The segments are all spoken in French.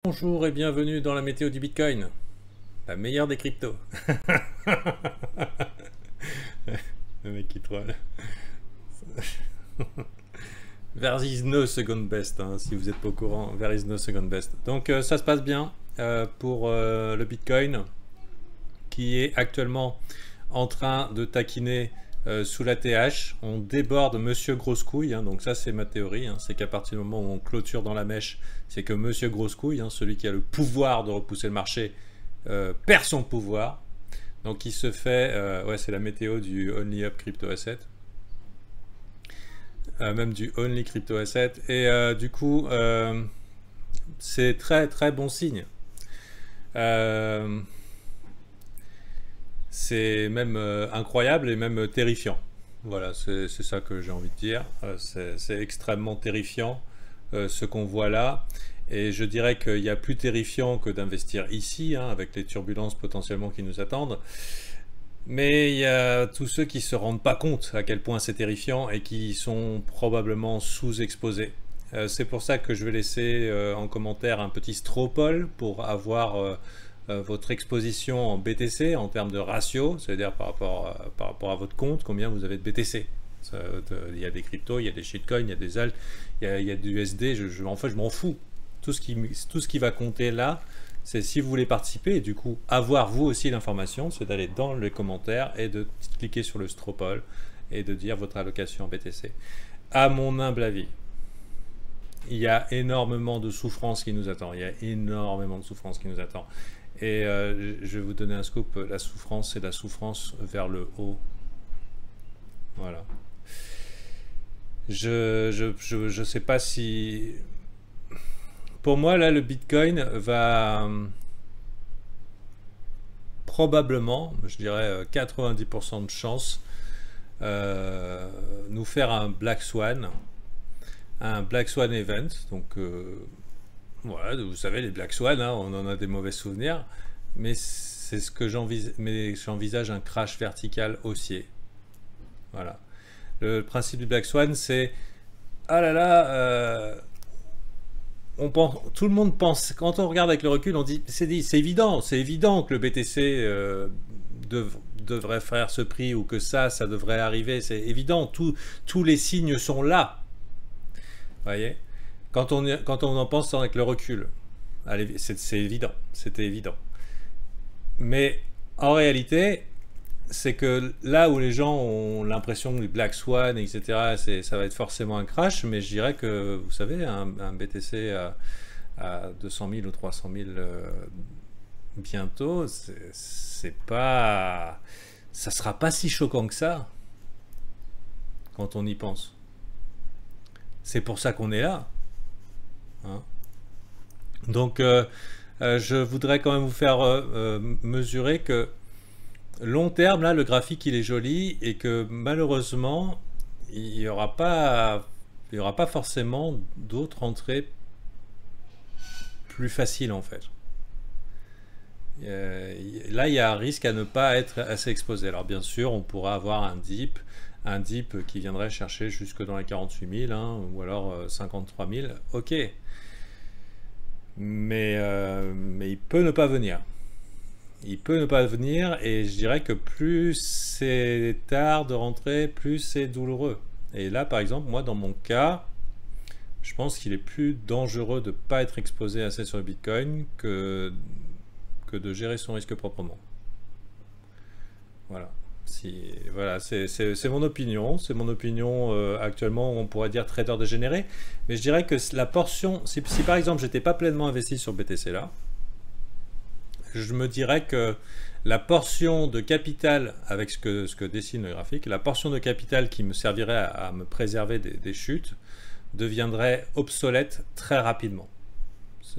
Bonjour et bienvenue dans la météo du Bitcoin, la meilleure des cryptos. Le mec qui troll. There is no second best, hein, si vous n'êtes pas au courant, there is no second best. Donc ça se passe bien pour le Bitcoin qui est actuellement en train de taquiner sous la TH. On déborde Monsieur Grosse Couille, hein, donc ça c'est ma théorie, hein, c'est qu'à partir du moment où on clôture dans la mèche, c'est que Monsieur Grosse Couille, hein, celui qui a le pouvoir de repousser le marché, perd son pouvoir. Donc il se fait, ouais c'est la météo du Only Up Crypto Asset, même du Only Crypto Asset, et du coup c'est très très bon signe. C'est même incroyable et même terrifiant. Voilà, c'est ça que j'ai envie de dire. C'est extrêmement terrifiant ce qu'on voit là. Et je dirais qu'il y a plus terrifiant que d'investir ici, hein, avec les turbulences potentiellement qui nous attendent. Mais il y a tous ceux qui ne se rendent pas compte à quel point c'est terrifiant et qui sont probablement sous-exposés. C'est pour ça que je vais laisser en commentaire un petit straw poll pour avoir votre exposition en BTC en termes de ratio, c'est-à-dire par rapport à votre compte, combien vous avez de BTC. Il y a des cryptos, il y a des shitcoins, il y a des alt, il y a du USD, en fait je m'en fous. Tout ce qui va compter là, c'est si vous voulez participer et du coup avoir vous aussi l'information, c'est d'aller dans les commentaires et de cliquer sur le straw poll et de dire votre allocation en BTC. À mon humble avis, il y a énormément de souffrance qui nous attend. Il y a énormément de souffrance qui nous attend. Et je vais vous donner un scoop. La souffrance, c'est la souffrance vers le haut. Voilà. Je sais pas si... Pour moi, là, le Bitcoin va probablement, je dirais 90% de chance, nous faire un Black Swan event. Donc, voilà, vous savez, les Black Swan, hein, on en a des mauvais souvenirs, mais c'est ce que j'envisage un crash vertical haussier. Voilà. Le principe du Black Swan, c'est ah là là, tout le monde pense, quand on regarde avec le recul, on dit c'est évident que le BTC devrait faire ce prix ou que ça devrait arriver, c'est évident, tous les signes sont là. Vous voyez, quand on en pense avec le recul, c'est évident, c'était évident. Mais en réalité, c'est que là où les gens ont l'impression que les Black Swan, etc., ça va être forcément un crash, mais je dirais que, vous savez, un BTC à 200 000 ou 300 000 bientôt, c'est pas... ça sera pas si choquant que ça, quand on y pense. C'est pour ça qu'on est là. Hein. Donc, je voudrais quand même vous faire mesurer que long terme, là, le graphique, il est joli et que malheureusement, il n'y aura pas forcément d'autres entrées plus faciles, en fait. Là, il y a un risque à ne pas être assez exposé. Alors, bien sûr, on pourra avoir un dip qui viendrait chercher jusque dans les 48 000, hein, ou alors 53 000. Ok. Mais il peut ne pas venir. Il peut ne pas venir, et je dirais que plus c'est tard de rentrer, plus c'est douloureux. Et là, par exemple, moi, dans mon cas, je pense qu'il est plus dangereux de ne pas être exposé assez sur le Bitcoin que de gérer son risque proprement. Voilà. Voilà, c'est mon opinion. C'est mon opinion actuellement, on pourrait dire trader dégénéré. Mais je dirais que la portion, si par exemple, j'étais pas pleinement investi sur BTC là, je me dirais que la portion de capital, avec ce que dessine le graphique, la portion de capital qui me servirait à me préserver des chutes, deviendrait obsolète très rapidement.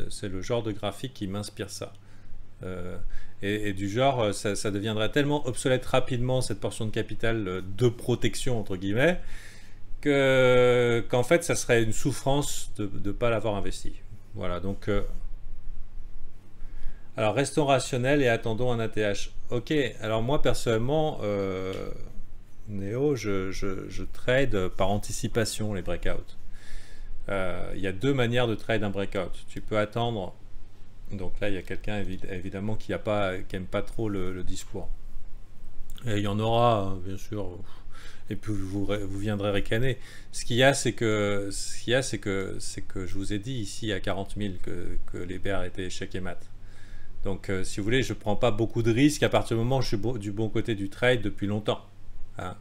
C'est le genre de graphique qui m'inspire ça. Et du genre, ça deviendrait tellement obsolète rapidement, cette portion de capital de protection, entre guillemets, qu'en fait, ça serait une souffrance de ne pas l'avoir investi. Voilà, donc... alors restons rationnels et attendons un ATH. Ok, alors moi personnellement, Néo, je trade par anticipation les breakouts. Il y a deux manières de trade un breakout. Tu peux attendre Donc là, il y a quelqu'un évidemment qui aime pas trop le discours. Et il y en aura, hein, bien sûr. Et puis vous viendrez ricaner. Ce qu'il y a, c'est que je vous ai dit ici à 40 000 que les bears étaient échec et mat. Donc, si vous voulez, je ne prends pas beaucoup de risques à partir du moment où je suis du bon côté du trade depuis longtemps. Hein.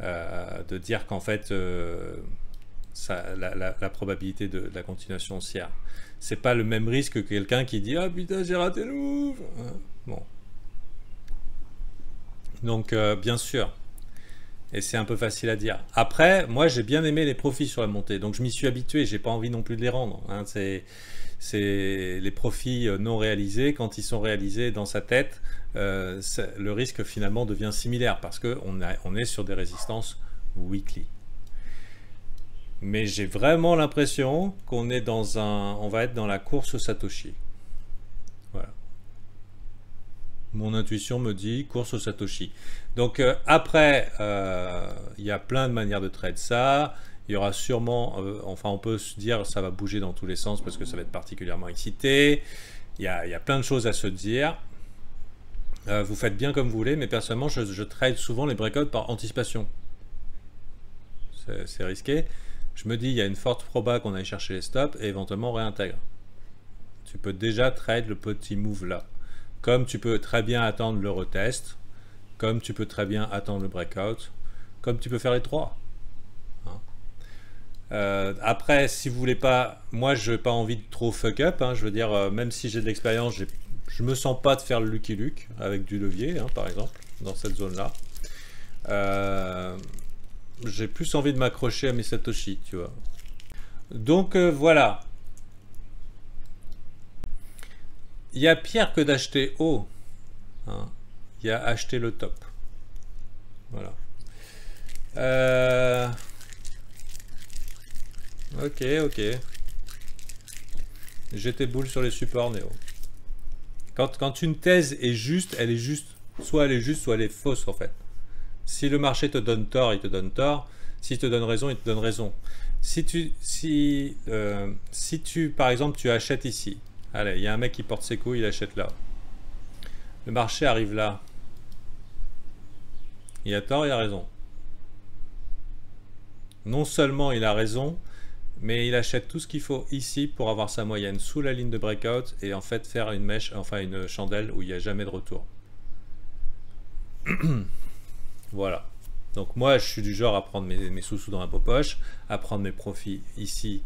De dire qu'en fait, la probabilité de la continuation haussière, c'est pas le même risque que quelqu'un qui dit « Ah putain, j'ai raté le move !» Bon. Donc, bien sûr. Et c'est un peu facile à dire. Après, moi, j'ai bien aimé les profits sur la montée. Donc, je m'y suis habitué. J'ai pas envie non plus de les rendre. Hein. C'est les profits non réalisés. Quand ils sont réalisés dans sa tête, le risque finalement devient similaire parce qu'on est sur des résistances weekly. Mais j'ai vraiment l'impression qu'on est on va être dans la course au Satoshi. Voilà. Mon intuition me dit course au Satoshi. Donc après, il y a plein de manières de trade ça. Il y aura sûrement, enfin on peut se dire ça va bouger dans tous les sens parce que ça va être particulièrement excité. Il y a plein de choses à se dire. Vous faites bien comme vous voulez, mais personnellement je trade souvent les breakouts par anticipation. C'est risqué. Je me dis il y a une forte proba qu'on aille chercher les stops et éventuellement on réintègre. Tu peux déjà trade le petit move là. Comme tu peux très bien attendre le retest, comme tu peux très bien attendre le breakout, comme tu peux faire les trois. Hein. Après, si vous voulez pas, moi je n'ai pas envie de trop fuck up, hein, je veux dire, même si j'ai de l'expérience, je me sens pas de faire le Lucky Luke avec du levier, hein, par exemple, dans cette zone-là. J'ai plus envie de m'accrocher à mes Satoshi, tu vois. Donc voilà. Il y a pire que d'acheter haut. Hein. Il y a acheter le top. Voilà. Ok. J'étais boule sur les supports Néo. Quand une thèse est juste, elle est juste. Soit elle est juste, soit elle est fausse en fait. Si le marché te donne tort, il te donne tort. S'il te donne raison, il te donne raison. Si tu par exemple, tu achètes ici. Allez, il y a un mec qui porte ses couilles, il achète là. Le marché arrive là. Il a tort, il a raison. Non seulement il a raison, mais il achète tout ce qu'il faut ici pour avoir sa moyenne sous la ligne de breakout et en fait faire une mèche, enfin une chandelle où il n'y a jamais de retour. Voilà. Donc moi je suis du genre à prendre mes sous-sous dans la poche, à prendre mes profits ici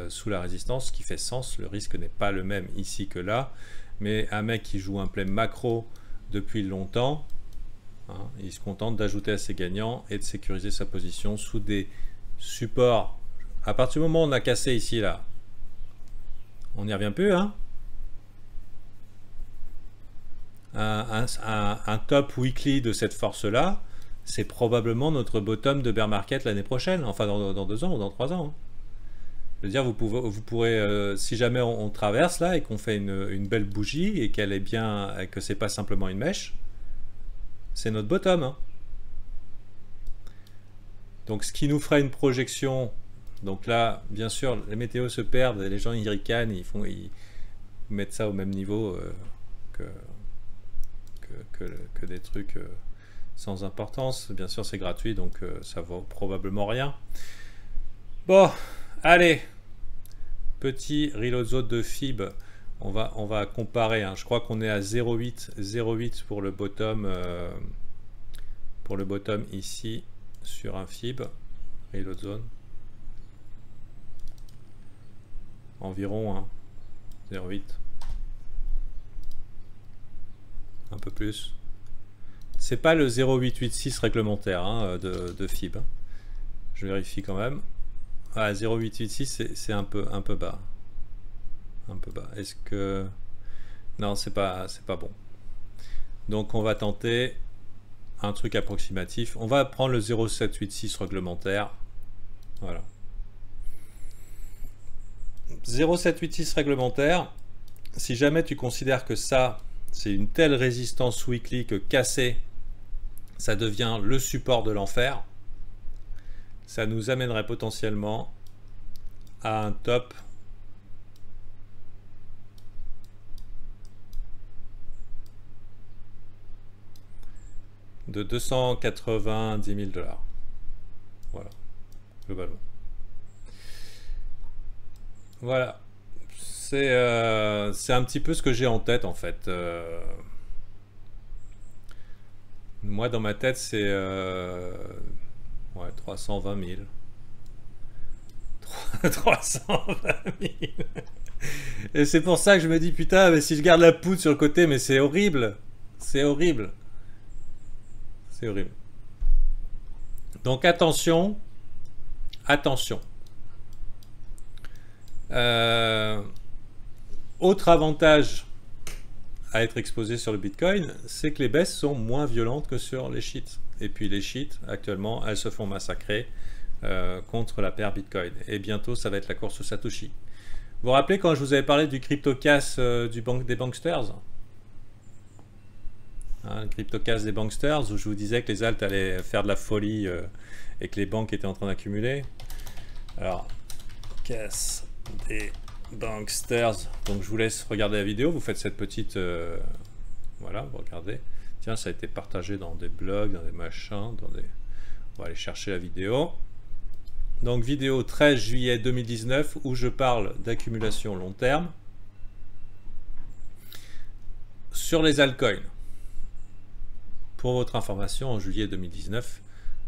sous la résistance, ce qui fait sens. Le risque n'est pas le même ici que là. Mais un mec qui joue un play macro depuis longtemps, hein, il se contente d'ajouter à ses gagnants et de sécuriser sa position sous des supports. À partir du moment où on a cassé ici, là, on n'y revient plus, hein. Un top weekly de cette force-là, c'est probablement notre bottom de bear market l'année prochaine, enfin dans 2 ans ou dans 3 ans. Hein. Je veux dire, vous pourrez, si jamais on traverse là et qu'on fait une belle bougie et qu'elle est bien, et que c'est pas simplement une mèche, c'est notre bottom. Hein. Donc ce qui nous fera une projection, donc là, bien sûr, les météos se perdent, les gens ils ricanent, ils mettent ça au même niveau que des trucs sans importance. Bien sûr, c'est gratuit, donc ça vaut probablement rien. Bon, allez, petit reload de FIB. On va comparer. Hein. Je crois qu'on est à 0,8 pour le bottom ici sur un FIB. Reload zone. Environ hein, 0,8. Un peu plus. C'est pas le 0,886 réglementaire hein, de FIB. Je vérifie quand même. Ah, 0,886 c'est un peu bas. Un peu bas. Est-ce que... Non, c'est pas bon. Donc on va tenter un truc approximatif. On va prendre le 0,786 réglementaire. Voilà. 0,786 réglementaire. Si jamais tu considères que ça, c'est une telle résistance weekly que cassé, ça devient le support de l'enfer, ça nous amènerait potentiellement à un top de 290 000 $. Voilà, globalement. Voilà. C'est un petit peu ce que j'ai en tête, en fait. Moi, dans ma tête, c'est ouais, 320 000. 320 000. Et c'est pour ça que je me dis, putain, mais si je garde la poudre sur le côté, mais c'est horrible. C'est horrible. C'est horrible. Donc attention. Attention. Autre avantage à être exposé sur le Bitcoin, c'est que les baisses sont moins violentes que sur les sheets. Et puis les sheets, actuellement, elles se font massacrer contre la paire Bitcoin. Et bientôt, ça va être la course au Satoshi. Vous vous rappelez quand je vous avais parlé du CryptoCash des Banksters, hein, le CryptoCash des Banksters, où je vous disais que les alts allaient faire de la folie et que les banques étaient en train d'accumuler. Alors, casse des Banksters. Donc je vous laisse regarder la vidéo. Vous faites cette petite... voilà, vous regardez. Tiens, ça a été partagé dans des blogs, dans des machins, dans des... On va aller chercher la vidéo. Donc vidéo 13 juillet 2019 où je parle d'accumulation long terme sur les altcoins. Pour votre information, en juillet 2019,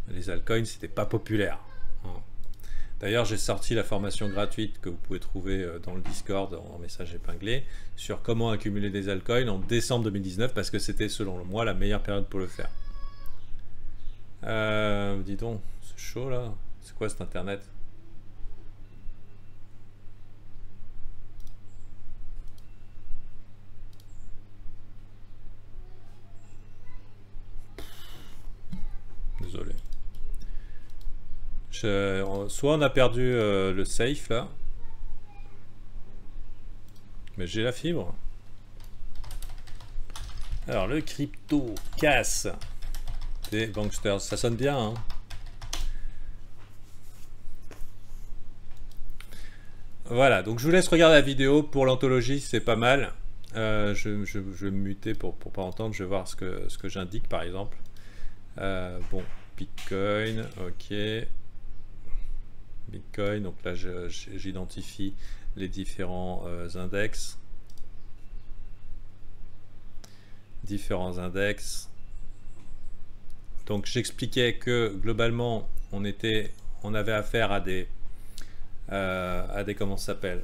les altcoins, c'était pas populaire. D'ailleurs, j'ai sorti la formation gratuite que vous pouvez trouver dans le Discord en message épinglé sur comment accumuler des altcoins en décembre 2019 parce que c'était selon moi la meilleure période pour le faire. Dis donc, c'est chaud là. C'est quoi cet internet? Désolé. Soit on a perdu le safe là. Mais j'ai la fibre. Alors le crypto casse des Banksters. Ça sonne bien hein. Voilà, donc je vous laisse regarder la vidéo. Pour l'anthologie, c'est pas mal. Je vais me muter pour pas entendre. Je vais voir ce que j'indique, par exemple. Bon, Bitcoin, ok. Bitcoin, donc là, j'identifie les différents index. Différents index. Donc, j'expliquais que, globalement, on avait affaire à des comment ça s'appelle,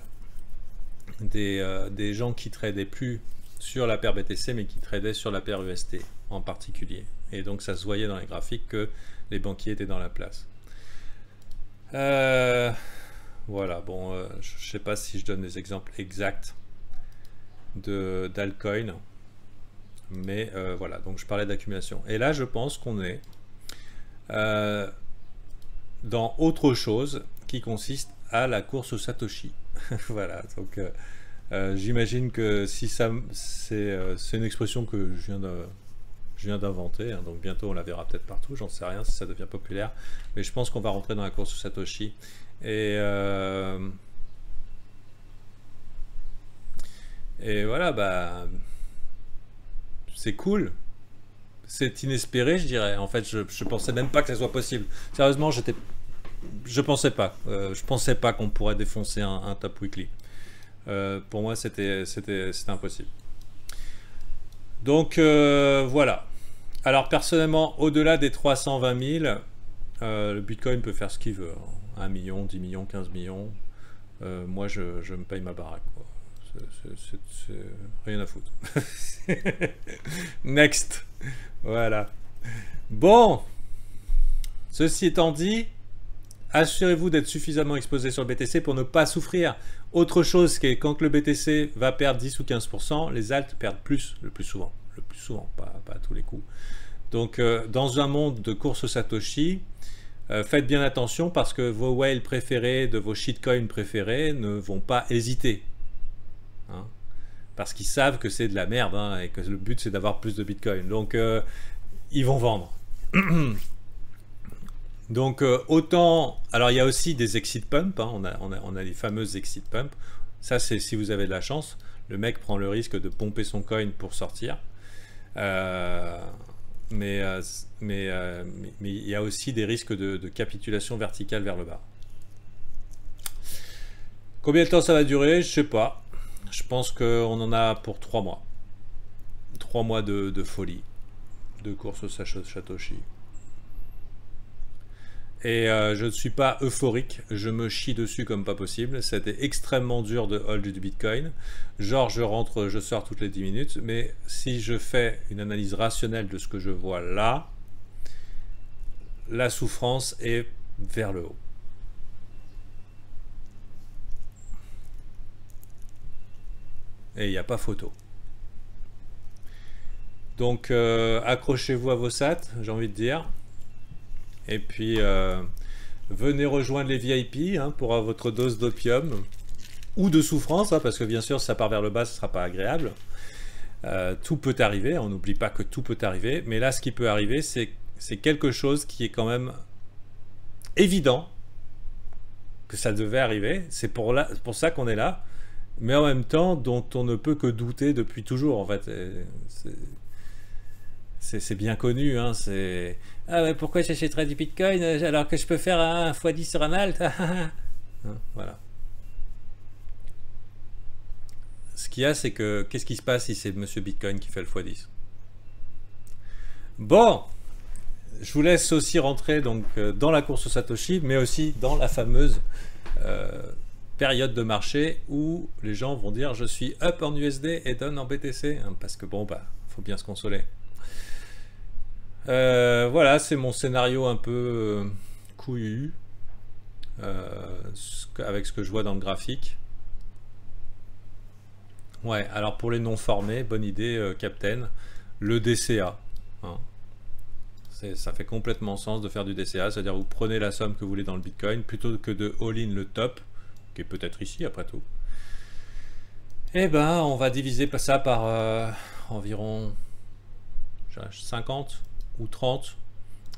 des gens qui tradaient plus sur la paire BTC mais qui tradaient sur la paire UST en particulier, et donc ça se voyait dans les graphiques que les banquiers étaient dans la place. Voilà, bon, je sais pas si je donne des exemples exacts d'altcoin, mais voilà, donc je parlais d'accumulation et là je pense qu'on est dans autre chose qui consiste à la course au Satoshi. Voilà, donc j'imagine que si ça, c'est une expression que je viens d'inventer, hein, donc bientôt on la verra peut-être partout, j'en sais rien si ça devient populaire, mais je pense qu'on va rentrer dans la course au Satoshi. Et voilà, bah c'est cool. C'est inespéré, je dirais. En fait, je pensais même pas que ça soit possible. Sérieusement, je pensais pas. Je pensais pas qu'on pourrait défoncer un top weekly. Pour moi, c'était impossible. Donc voilà. Alors personnellement, au-delà des 320 000, le Bitcoin peut faire ce qu'il veut. 1 million, 10 millions, 15 millions. Moi, je me paye ma baraque, quoi. C'est rien à foutre. Next. Voilà. Bon. Ceci étant dit, assurez-vous d'être suffisamment exposé sur le BTC pour ne pas souffrir. Autre chose, qui est quand le BTC va perdre 10 ou 15%, les alts perdent plus, le plus souvent. Le plus souvent, pas à tous les coups. Donc, dans un monde de course au Satoshi, faites bien attention parce que vos whales préférés de vos shitcoins préférés ne vont pas hésiter. Hein, parce qu'ils savent que c'est de la merde hein, et que le but c'est d'avoir plus de Bitcoin. Donc, ils vont vendre. Donc autant, alors il y a aussi des exit pumps, hein, on a les fameuses exit pumps, ça c'est si vous avez de la chance, le mec prend le risque de pomper son coin pour sortir, mais il y a aussi des risques de capitulation verticale vers le bas. Combien de temps ça va durer? Je sais pas. Je pense qu'on en a pour 3 mois. 3 mois de folie, de course au Satoshi. Et je ne suis pas euphorique, je me chie dessus comme pas possible. C'était extrêmement dur de hold du Bitcoin. Genre je rentre, je sors toutes les 10 minutes. Mais si je fais une analyse rationnelle de ce que je vois là, la souffrance est vers le haut. Et il n'y a pas photo. Donc accrochez-vous à vos sats, j'ai envie de dire. Et puis venez rejoindre les VIP hein, pour votre dose d'opium ou de souffrance, hein, parce que bien sûr si ça part vers le bas ce ne sera pas agréable. Tout peut arriver, on n'oublie pas que tout peut arriver, mais là ce qui peut arriver c'est quelque chose qui est quand même évident que ça devait arriver, c'est pour ça qu'on est là, mais en même temps dont on ne peut que douter depuis toujours en fait. C'est bien connu, hein, c'est... Ah mais pourquoi j'achèterais du Bitcoin alors que je peux faire un x10 sur un alt hein, voilà. Ce qu'il y a, c'est que... Qu'est-ce qui se passe si c'est Monsieur Bitcoin qui fait le x10? Bon, je vous laisse aussi rentrer donc, dans la course au Satoshi, mais aussi dans la fameuse période de marché où les gens vont dire je suis up en USD et down en BTC, hein, parce que bon, bah, faut bien se consoler. Voilà, c'est mon scénario un peu couillu avec ce que je vois dans le graphique. Ouais, alors pour les non formés, bonne idée, Captain, le DCA. Hein. Ça fait complètement sens de faire du DCA, c'est-à-dire vous prenez la somme que vous voulez dans le Bitcoin plutôt que de all-in le top, qui est peut-être ici après tout. Et ben, on va diviser ça par environ 50 ou 30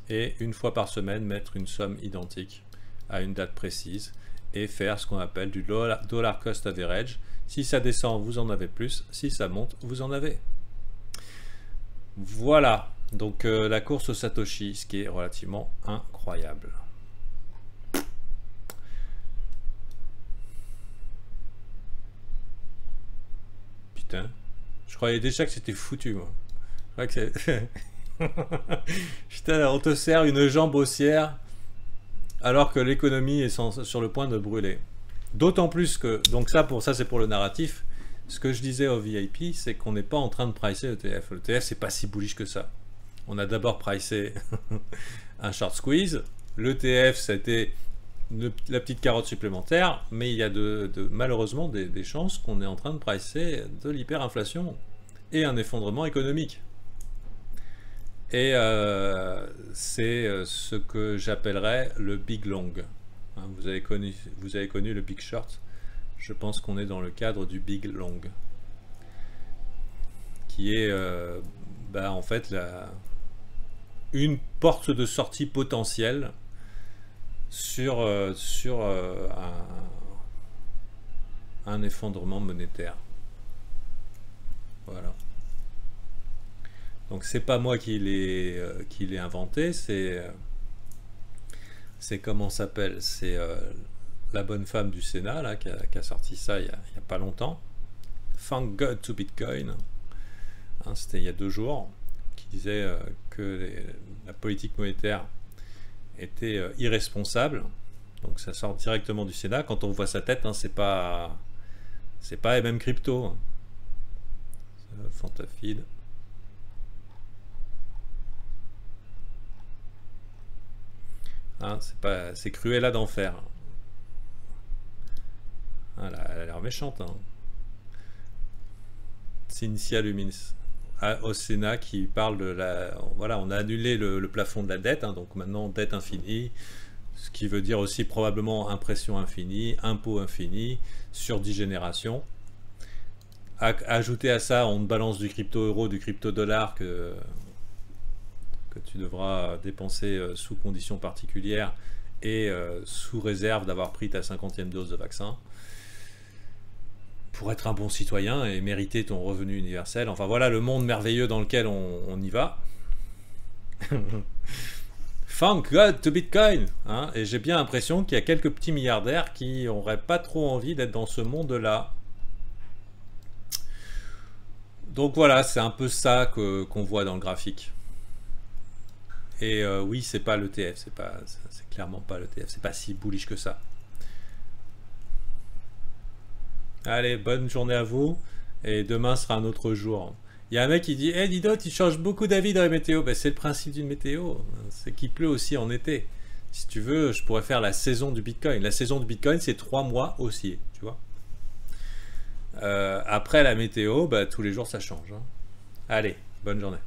et une fois par semaine mettre une somme identique à une date précise et faire ce qu'on appelle du dollar cost average. Si ça descend, vous en avez plus, si ça monte, vous en avez. Voilà, donc la course au Satoshi, ce qui est relativement incroyable. Putain, je croyais déjà que c'était foutu moi. Je crois que c'est... Putain, on te sert une jambe haussière alors que l'économie est sur le point de brûler. D'autant plus que, donc ça c'est pour le narratif. Ce que je disais au VIP, c'est qu'on n'est pas en train de pricer l'ETF. L'ETF, c'est pas si bullish que ça. On a d'abord pricé un short squeeze. L'ETF, c'était la petite carotte supplémentaire, mais il y a malheureusement des chances qu'on est en train de pricer de l'hyperinflation et un effondrement économique. Et c'est ce que j'appellerais le big long. Hein, vous avez connu le big short. Je pense qu'on est dans le cadre du big long, qui est en fait une porte de sortie potentielle sur un effondrement monétaire. Voilà. Donc c'est pas moi qui l'ai inventé, c'est comment s'appelle, c'est la bonne femme du Sénat là, qui a sorti ça il y a pas longtemps. Thank God to Bitcoin. Hein, c'était il y a 2 jours, qui disait que la politique monétaire était irresponsable. Donc ça sort directement du Sénat. Quand on voit sa tête, hein, c'est pas MM Crypto. Hein. Fantafide. Hein, c'est Cruella d'enfer. Ah, elle a l'air méchante. Hein. Cynthia Lumins au Sénat qui parle de la... Voilà, on a annulé le plafond de la dette, hein, donc maintenant dette infinie, ce qui veut dire aussi probablement impression infinie, impôt infini, sur 10 générations. Ajouter à ça, on te balance du crypto-euro, du crypto-dollar que tu devras dépenser sous conditions particulières et sous réserve d'avoir pris ta 50e dose de vaccin pour être un bon citoyen et mériter ton revenu universel. Enfin voilà le monde merveilleux dans lequel on y va. Thank God to Bitcoin, hein. Et j'ai bien l'impression qu'il y a quelques petits milliardaires qui n'auraient pas trop envie d'être dans ce monde-là. Donc voilà, c'est un peu ça qu'on voit dans le graphique. Et oui, c'est pas l'ETF, c'est clairement pas l'ETF, c'est pas si bullish que ça. Allez, bonne journée à vous, et demain sera un autre jour. Il y a un mec qui dit, hey Dido, tu changes beaucoup d'avis dans les météos. Ben, c'est le principe d'une météo, c'est qu'il pleut aussi en été. Si tu veux, je pourrais faire la saison du Bitcoin. La saison du Bitcoin, c'est 3 mois haussiers, tu vois. Après la météo, bah, tous les jours ça change, hein. Allez, bonne journée.